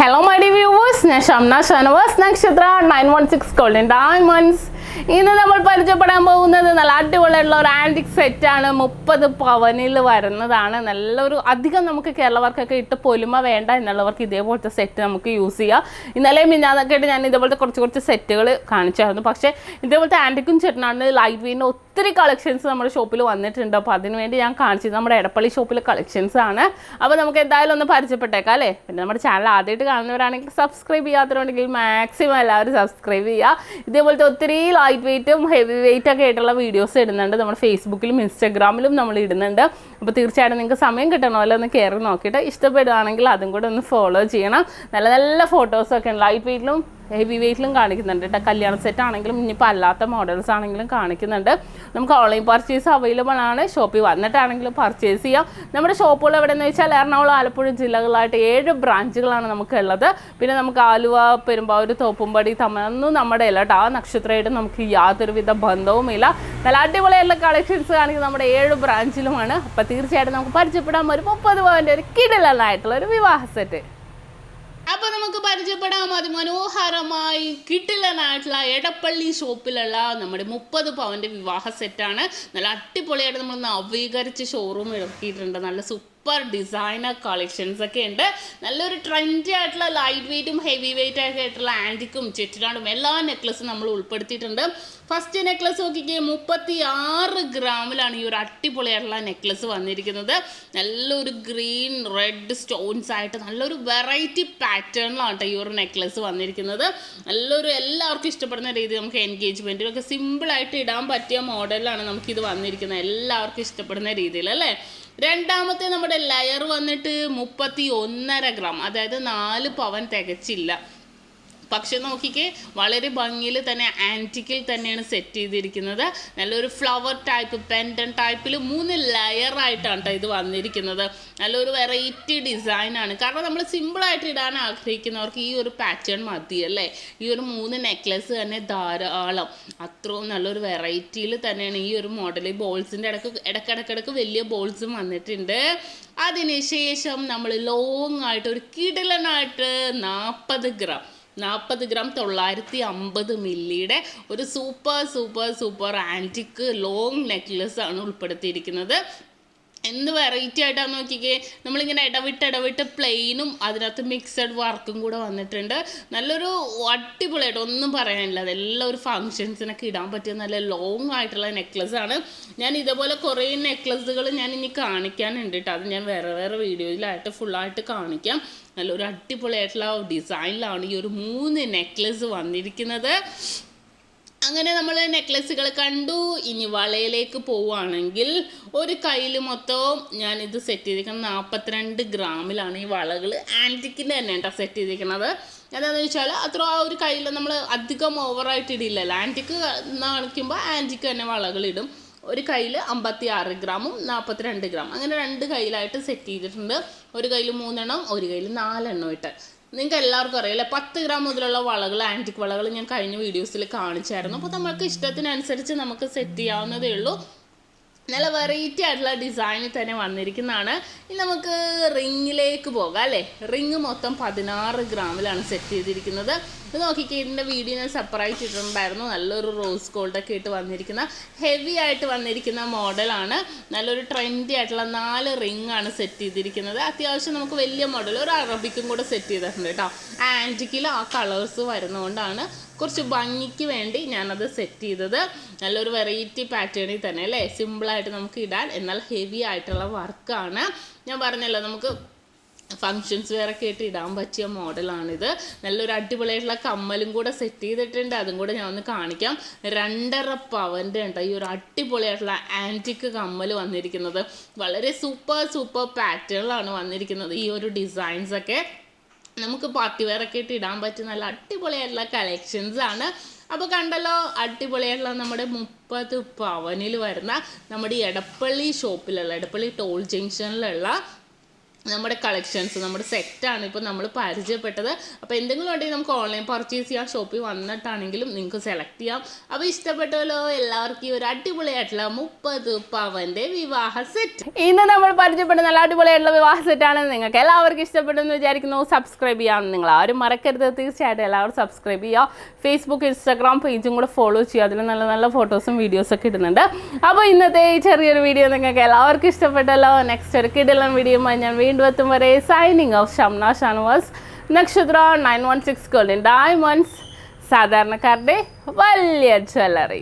Hello my dear viewers, SHAMNA Nakshathra 916 Golden Diamonds. ഇന്ന് നമ്മൾ പരിചയപ്പെടാൻ പോകുന്നത് നല്ല അടിപൊളിയായിട്ടുള്ള ഒരു ആൻറ്റിക് സെറ്റാണ്. 30 പവനിൽ വരുന്നതാണ്. നല്ലൊരു അധികം നമുക്ക് കേരളവർക്കൊക്കെ ഇട്ട് പൊലിമ വേണ്ട എന്നുള്ളവർക്ക് ഇതേപോലത്തെ സെറ്റ് നമുക്ക് യൂസ് ചെയ്യാം. ഇന്നലെ മിഞ്ഞാന്നൊക്കെ ആയിട്ട് ഞാൻ ഇതേപോലത്തെ കുറച്ച് സെറ്റുകൾ കാണിച്ചായിരുന്നു. പക്ഷേ ഇതേപോലത്തെ ആൻറ്റിക്കും സെറ്റിനാണ് ലൈറ്റ് വെയിൻ്റെ ഒത്തിരി കളക്ഷൻസ് നമ്മുടെ ഷോപ്പിൽ വന്നിട്ടുണ്ട്. അപ്പോൾ അതിനുവേണ്ടി ഞാൻ കാണിച്ചത് നമ്മുടെ എടപ്പള്ളി ഷോപ്പിലെ കളക്ഷൻസ് ആണ്. അപ്പോൾ നമുക്ക് എന്തായാലും ഒന്ന് പരിചയപ്പെട്ടേക്കാം അല്ലേ. പിന്നെ നമ്മുടെ ചാനൽ ആദ്യമായിട്ട് കാണുന്നവരാണെങ്കിൽ സബ്സ്ക്രൈബ് ചെയ്യാത്തവരുണ്ടെങ്കിൽ മാക്സിമം എല്ലാവരും സബ്സ്ക്രൈബ് ചെയ്യുക. ഇതേപോലത്തെ ഒത്തിരി ലൈറ്റ് വെയിറ്റും ഹെവി വെയിറ്റ് ഒക്കെ ആയിട്ടുള്ള വീഡിയോസ് ഇടുന്നുണ്ട്. നമ്മുടെ ഫേസ്ബുക്കിലും ഇൻസ്റ്റാഗ്രാമിലും നമ്മൾ ഇടുന്നുണ്ട്. അപ്പോൾ തീർച്ചയായിട്ടും നിങ്ങൾക്ക് സമയം കിട്ടണമല്ലോ ഒന്ന് കയറി നോക്കിയിട്ട് ഇഷ്ടപ്പെടുകയാണെങ്കിൽ അതും കൂടെ ഒന്ന് ഫോളോ ചെയ്യണം. നല്ല നല്ല ഫോട്ടോസൊക്കെ ലൈറ്റ് വെയിറ്റിലും ഹെവി വെയിറ്റിലും കാണിക്കുന്നുണ്ട് കേട്ടോ. കല്യാണ സെറ്റ് ആണെങ്കിലും ഇനിയിപ്പോൾ അല്ലാത്ത മോഡൽസ് ആണെങ്കിലും കാണിക്കുന്നുണ്ട്. നമുക്ക് ഓൺലൈൻ പർച്ചേസ് അവൈലബിൾ ആണ്. ഷോപ്പിൽ വന്നിട്ടാണെങ്കിലും പർച്ചേസ് ചെയ്യാം. നമ്മുടെ ഷോപ്പുകൾ എവിടെയെന്ന് വെച്ചാൽ എറണാകുളം, ആലപ്പുഴ ജില്ലകളായിട്ട് 7 ബ്രാഞ്ചുകളാണ് നമുക്കുള്ളത്. പിന്നെ നമുക്ക് ആലുവ, പെരുമ്പാവൂർ, തോപ്പുംപടി, തമിഴൊന്നും നമ്മുടെ ഇല്ല കേട്ടോ. ആ നക്ഷത്രമായിട്ട് നമുക്ക് യാതൊരുവിധ ബന്ധവുമില്ല. നല്ല അടിപൊളിയായിട്ടുള്ള കളക്ഷൻസ് കാണിക്കുന്നത് നമ്മുടെ 7 ബ്രാഞ്ചിലുമാണ്. അപ്പോൾ തീർച്ചയായിട്ടും നമുക്ക് പരിചയപ്പെടാൻ ഒരു 30 പവൻ്റെ ഒരു കിടിലനായിട്ടുള്ള ഒരു വിവാഹ സെറ്റ്. അപ്പോൾ നമുക്ക് പരിചയപ്പെടാം അതിമനോഹരമായി കിടിലനായിട്ടുള്ള എടപ്പള്ളി ഷോപ്പിലുള്ള നമ്മുടെ 30 പവൻ്റെ വിവാഹ സെറ്റാണ്. നല്ല അടിപൊളിയായിട്ട് നമ്മൾ നവീകരിച്ച് ഷോറൂം ഇറക്കിയിട്ടുണ്ട്. നല്ല സൂപ്പർ ഡിസൈനർ കളക്ഷൻസ് ഒക്കെ ഉണ്ട്. നല്ലൊരു ട്രെൻഡി ആയിട്ടുള്ള ലൈറ്റ് വെയിറ്റും ഹെവി വെയിറ്റ് ഒക്കെ ആയിട്ടുള്ള ആൻറ്റിക്കും ചെറ്റിനാടും എല്ലാ നെക്ലസും നമ്മൾ ഉൾപ്പെടുത്തിയിട്ടുണ്ട്. ഫസ്റ്റ് നെക്ലസ് നോക്കിക്കേ, 36 ഗ്രാമിലാണ് ഈ ഒരു അടിപൊളിയായിട്ടുള്ള നെക്ലസ് വന്നിരിക്കുന്നത്. നല്ലൊരു ഗ്രീൻ റെഡ് സ്റ്റോൺസ് ആയിട്ട് നല്ലൊരു വെറൈറ്റി പാറ്റേണിലാണ് കേട്ടോ ഈ ഒരു നെക്ലസ് വന്നിരിക്കുന്നത്. നല്ലൊരു എല്ലാവർക്കും ഇഷ്ടപ്പെടുന്ന രീതി നമുക്ക് എൻഗേജ്മെൻറ്റിലൊക്കെ സിമ്പിളായിട്ട് ഇടാൻ പറ്റിയ മോഡലാണ് നമുക്കിത് വന്നിരിക്കുന്നത്. എല്ലാവർക്കും ഇഷ്ടപ്പെടുന്ന രീതിയിൽ അല്ലേ. രണ്ടാമത്തെ നമ്മുടെ ലെയർ വന്നിട്ട് 31.5 ഗ്രാം, അതായത് 4 പവൻ തികച്ചില്ല. പക്ഷെ നോക്കിക്കേ, വളരെ ഭംഗിയിൽ തന്നെ ആൻറ്റിക്കിൽ തന്നെയാണ് സെറ്റ് ചെയ്തിരിക്കുന്നത്. നല്ലൊരു ഫ്ലവർ ടൈപ്പ് പെൻഡൻ ടൈപ്പിൽ 3 ലെയറായിട്ടാണ് കേട്ടോ ഇത് വന്നിരിക്കുന്നത്. നല്ലൊരു വെറൈറ്റി ഡിസൈനാണ്. കാരണം നമ്മൾ സിമ്പിളായിട്ട് ഇടാൻ ആഗ്രഹിക്കുന്നവർക്ക് ഈ ഒരു പാറ്റേൺ മതിയല്ലേ. ഈ ഒരു 3 നെക്ലസ് തന്നെ ധാരാളം. അത്രയും നല്ലൊരു വെറൈറ്റിയിൽ തന്നെയാണ് ഈ ഒരു മോഡൽ. ബോൾസിൻ്റെ ഇടയ്ക്കിടയ്ക്ക് വലിയ ബോൾസും വന്നിട്ടുണ്ട്. അതിനുശേഷം നമ്മൾ ലോങ് ആയിട്ട് ഒരു കിടിലനായിട്ട് 40 ഗ്രാം 950 മില്ലിയുടെ ഒരു സൂപ്പർ ആൻറ്റിക് ലോങ് നെക്ലസ് ആണ് ഉൾപ്പെടുത്തിയിരിക്കുന്നത്. എന്ത് വെറൈറ്റി ആയിട്ടാന്ന് നോക്കിക്കേ. നമ്മളിങ്ങനെ ഇടവിട്ട് പ്ലെയിനും അതിനകത്ത് മിക്സഡ് വർക്കും കൂടെ വന്നിട്ടുണ്ട്. നല്ലൊരു അടിപൊളിയായിട്ട് ഒന്നും പറയാനില്ല. അതെല്ലാം ഒരു ഫങ്ഷൻസിനൊക്കെ ഇടാൻ പറ്റിയ നല്ല ലോങ് ആയിട്ടുള്ള നെക്ലസ് ആണ്. ഞാൻ ഇതേപോലെ കുറേ നെക്ലസുകൾ ഞാൻ ഇനി കാണിക്കാനുണ്ട് കേട്ടോ. അത് ഞാൻ വേറെ വീഡിയോയിലായിട്ട് ഫുള്ളായിട്ട് കാണിക്കാം. നല്ലൊരു അടിപൊളിയായിട്ടുള്ള ഡിസൈനിലാണ് ഈ ഒരു 3 നെക്ലസ് വന്നിരിക്കുന്നത്. അങ്ങനെ നമ്മൾ നെക്ലസുകൾ കണ്ടു. ഇനി വളയിലേക്ക് പോവുകയാണെങ്കിൽ ഒരു കയ്യിൽ മൊത്തം ഞാനിത് സെറ്റ് ചെയ്തിരിക്കുന്നത് 42 ഗ്രാമിലാണ്. ഈ വളകൾ ആൻറ്റിക്കിൻ്റെ തന്നെ കേട്ടോ സെറ്റ് ചെയ്തിരിക്കുന്നത്. എന്താണെന്ന് വെച്ചാൽ അത്ര ആ ഒരു കയ്യിൽ നമ്മൾ അധികം ഓവറായിട്ട് ഇടില്ലല്ലോ. ആൻറ്റിക്ക് കാണിക്കുമ്പോൾ ആൻറ്റിക്ക് തന്നെ വളകളിടും. ഒരു കയ്യിൽ 56 ഗ്രാമും 42 ഗ്രാം അങ്ങനെ 2 കയ്യിലായിട്ട് സെറ്റ് ചെയ്തിട്ടുണ്ട്. ഒരു കയ്യിൽ 3 എണ്ണം, ഒരു കയ്യിൽ 4 എണ്ണം ഇട്ട്. നിങ്ങൾക്ക് എല്ലാവർക്കും അറിയാമല്ലേ, 10 ഗ്രാം മുതലുള്ള വളകൾ, ആൻറ്റിക് വളകൾ ഞാൻ കഴിഞ്ഞ വീഡിയോസിൽ കാണിച്ചായിരുന്നു. അപ്പോൾ നമുക്ക് ഇഷ്ടത്തിനനുസരിച്ച് നമുക്ക് സെറ്റ് ചെയ്യാവുന്നതേ ഉള്ളൂ. നല്ല വെറൈറ്റി ആയിട്ടുള്ള ഡിസൈനിൽ തന്നെ വന്നിരിക്കുന്നതാണ്. ഇനി നമുക്ക് റിങ്ങിലേക്ക് പോകാം അല്ലേ. റിങ് മൊത്തം 16 ഗ്രാമിലാണ് സെറ്റ് ചെയ്തിരിക്കുന്നത്. ഇത് നോക്കിക്കേ, ഇതിൻ്റെ വീഡിയോ ഞാൻ സെപ്പറേറ്റ് ഇട്ടിട്ടുണ്ടായിരുന്നു. നല്ലൊരു റോസ് ഗോൾഡൊക്കെ ഇട്ട് വന്നിരിക്കുന്ന ഹെവി ആയിട്ട് വന്നിരിക്കുന്ന മോഡലാണ്. നല്ലൊരു ട്രെൻഡി ആയിട്ടുള്ള 4 റിങ് ആണ് സെറ്റ് ചെയ്തിരിക്കുന്നത്. അത്യാവശ്യം നമുക്ക് വലിയ മോഡൽ ഒരു അറബിക്കും കൂടെ സെറ്റ് ചെയ്തിട്ടുണ്ട് കേട്ടോ. ആൻറ്റിക്കിൽ ആ കളേഴ്സ് വരുന്നതുകൊണ്ടാണ് കുറച്ച് ഭംഗിക്ക് വേണ്ടി ഞാനത് സെറ്റ് ചെയ്തത്. നല്ലൊരു വെറൈറ്റി പാറ്റേണിൽ തന്നെ അല്ലേ, സിമ്പിളായിട്ട് നമുക്ക് ഇടാൻ, എന്നാൽ ഹെവി ആയിട്ടുള്ള വർക്കാണ്. ഞാൻ പറഞ്ഞല്ലോ നമുക്ക് ഫങ്ഷൻസ് വേറൊക്കെ ആയിട്ട് ഇടാൻ പറ്റിയ മോഡലാണിത്. നല്ലൊരു അടിപൊളിയായിട്ടുള്ള കമ്മലും കൂടെ സെറ്റ് ചെയ്തിട്ടുണ്ട്. അതും കൂടെ ഞാൻ ഒന്ന് കാണിക്കാം. 2.5 പവൻ്റെ ഉണ്ട് ഈ ഒരു അടിപൊളിയായിട്ടുള്ള ആൻറ്റിക് കമ്മൽ വന്നിരിക്കുന്നത്. വളരെ സൂപ്പർ പാറ്റേണിലാണ് വന്നിരിക്കുന്നത്. ഈ ഒരു ഡിസൈൻസൊക്കെ നമുക്ക് പാർട്ടി വെയറൊക്കെ ആയിട്ട് ഇടാൻ പറ്റിയ നല്ല അടിപൊളിയായിട്ടുള്ള കളക്ഷൻസ് ആണ്. അപ്പോൾ കണ്ടല്ലോ, അടിപൊളിയായിട്ടുള്ള നമ്മുടെ 30 പവനിൽ വരുന്ന നമ്മുടെ എടപ്പള്ളി ഷോപ്പിലുള്ള, എടപ്പള്ളി ടോൾ ജംഗ്ഷനിലുള്ള നമ്മുടെ കളക്ഷൻസ്, നമ്മുടെ സെറ്റാണ് ഇപ്പോൾ നമ്മൾ പരിചയപ്പെട്ടത്. അപ്പോൾ എന്തെങ്കിലും ഉണ്ടെങ്കിൽ നമുക്ക് ഓൺലൈൻ പർച്ചേസ് ചെയ്യാം, ഷോപ്പിൽ വന്നിട്ടാണെങ്കിലും നിങ്ങൾക്ക് സെലക്ട് ചെയ്യാം. അപ്പോൾ ഇഷ്ടപ്പെട്ടല്ലോ എല്ലാവർക്കും ഈ ഒരു അടിപൊളിയായിട്ടുള്ള 30 പവൻ്റെ വിവാഹ സെറ്റ് ഇന്ന് നമ്മൾ പരിചയപ്പെടുന്ന നല്ല അടിപൊളിയായിട്ടുള്ള വിവാഹ സെറ്റാണ്. നിങ്ങൾക്ക് എല്ലാവർക്കും ഇഷ്ടപ്പെട്ടെന്ന് വിചാരിക്കുന്നു. സബ്സ്ക്രൈബ് ചെയ്യാം, നിങ്ങൾ ആരും മറക്കരുത്. തീർച്ചയായിട്ടും എല്ലാവരും സബ്സ്ക്രൈബ് ചെയ്യുക. ഫേസ്ബുക്ക്, ഇൻസ്റ്റാഗ്രാം പേജും കൂടെ ഫോളോ ചെയ്യുക. അതിൽ നല്ല നല്ല ഫോട്ടോസും വീഡിയോസൊക്കെ ഇടുന്നുണ്ട്. അപ്പോൾ ഇന്നത്തെ ഈ ചെറിയൊരു വീഡിയോ നിങ്ങൾക്ക് എല്ലാവർക്കും ഇഷ്ടപ്പെട്ടല്ലോ. നെക്സ്റ്റ് ഒരു കിടിലൻ വീഡിയോയുമായി ഞാൻ വീണ്ടും എത്തും വരെ സൈനിങ് ഓഫ് ഷംന ഷാനവാസ്, നക്ഷത്ര 916 ഗോൾഡൻ ഡയമണ്ട്സ്, സാധാരണക്കാരുടെ വലിയ ജ്വല്ലറി.